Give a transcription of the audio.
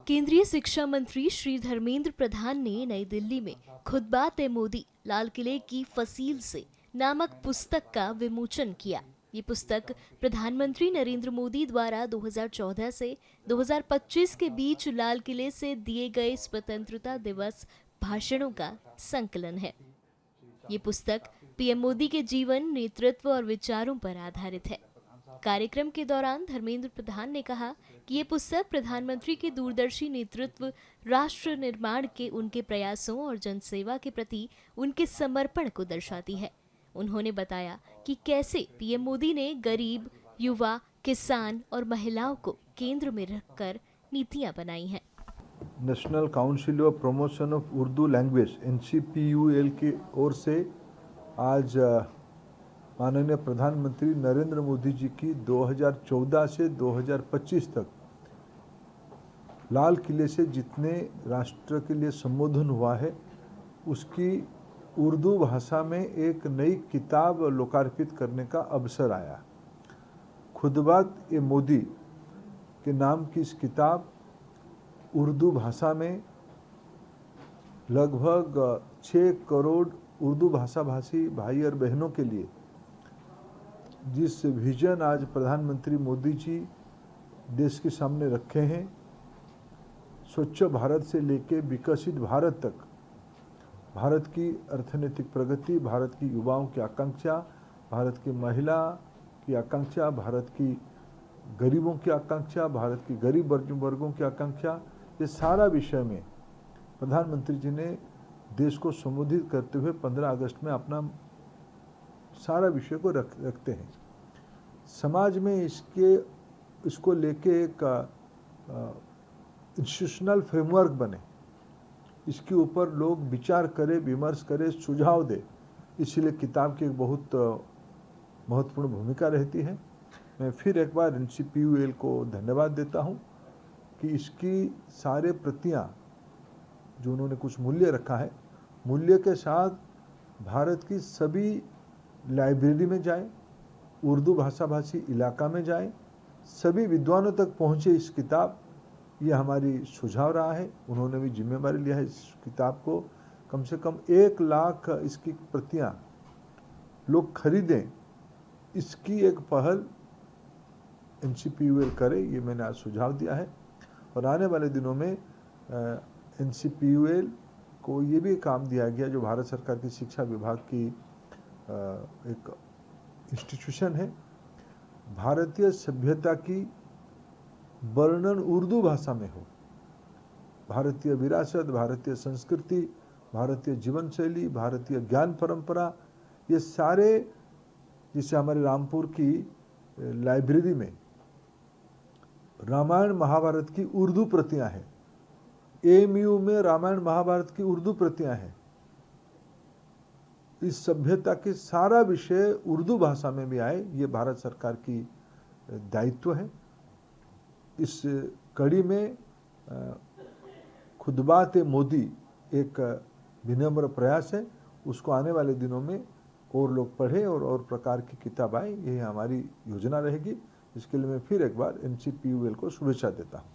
केंद्रीय शिक्षा मंत्री श्री धर्मेंद्र प्रधान ने नई दिल्ली में खुद बात मोदी लाल किले की फसील से नामक पुस्तक का विमोचन किया। ये पुस्तक प्रधानमंत्री नरेंद्र मोदी द्वारा 2014 से 2025 के बीच लाल किले से दिए गए स्वतंत्रता दिवस भाषणों का संकलन है। ये पुस्तक पीएम मोदी के जीवन, नेतृत्व और विचारों पर आधारित है। कार्यक्रम के दौरान धर्मेंद्र प्रधान ने कहा कि ये पुस्तक प्रधानमंत्री के दूरदर्शी नेतृत्व, राष्ट्र निर्माण के उनके प्रयासों और जनसेवा के प्रति उनके समर्पण को दर्शाती है। उन्होंने बताया कि कैसे पीएम मोदी ने गरीब, युवा, किसान और महिलाओं को केंद्र में रखकर नीतियां बनाई हैं। National council of promotion of Urdu language NCPUL की ओर से आज माननीय प्रधानमंत्री नरेंद्र मोदी जी की 2014 से 2025 तक लाल किले से जितने राष्ट्र के लिए संबोधन हुआ है उसकी उर्दू भाषा में एक नई किताब लोकार्पित करने का अवसर आया। खुद बात मोदी के नाम की इस किताब उर्दू भाषा में लगभग 6 करोड़ उर्दू भाषा भाषी भाई और बहनों के लिए जिस विजन आज प्रधानमंत्री मोदी जी देश के सामने रखे हैं, स्वच्छ भारत से लेकर विकसित भारत तक, भारत की अर्थनैतिक प्रगति, भारत की युवाओं की आकांक्षा, भारत की महिला की आकांक्षा, भारत की गरीबों की आकांक्षा, भारत की गरीब वर्गों की आकांक्षा, ये सारा विषय में प्रधानमंत्री जी ने देश को संबोधित करते हुए 15 अगस्त में अपना सारा विषय को रखते हैं। समाज में इसको लेके एक इंस्टीट्यूशनल फ्रेमवर्क बने, इसके ऊपर लोग विचार करें, विमर्श करें, सुझाव दे, इसलिए किताब की एक बहुत महत्वपूर्ण भूमिका रहती है। मैं फिर एक बार NCPUL को धन्यवाद देता हूं कि इसकी सारे प्रतियां जो उन्होंने कुछ मूल्य रखा है, मूल्य के साथ भारत की सभी लाइब्रेरी में जाए, उर्दू भाषा भाषी इलाका में जाए, सभी विद्वानों तक पहुँचे इस किताब, ये हमारी सुझाव रहा है। उन्होंने भी जिम्मेदारी लिया है इस किताब को कम से कम 1 लाख इसकी प्रतियां लोग खरीदें, इसकी एक पहल NCPUL करे, ये मैंने आज सुझाव दिया है। और आने वाले दिनों में NCPUL को ये भी काम दिया गया, जो भारत सरकार की शिक्षा विभाग की एक इंस्टीट्यूशन है, भारतीय सभ्यता की वर्णन उर्दू भाषा में हो। भारतीय विरासत, भारतीय संस्कृति, भारतीय जीवन शैली, भारतीय ज्ञान परंपरा, ये सारे, जिसे हमारे रामपुर की लाइब्रेरी में रामायण महाभारत की उर्दू प्रतियां हैं, AMU में रामायण महाभारत की उर्दू प्रतियां हैं। इस सभ्यता के सारा विषय उर्दू भाषा में भी आए, ये भारत सरकार की दायित्व है। इस कड़ी में खुद बात मोदी एक विनम्र प्रयास है, उसको आने वाले दिनों में और लोग पढ़े और प्रकार की किताब आए, यही हमारी योजना रहेगी। इसके लिए मैं फिर एक बार NCPUL को शुभेच्छा देता हूँ।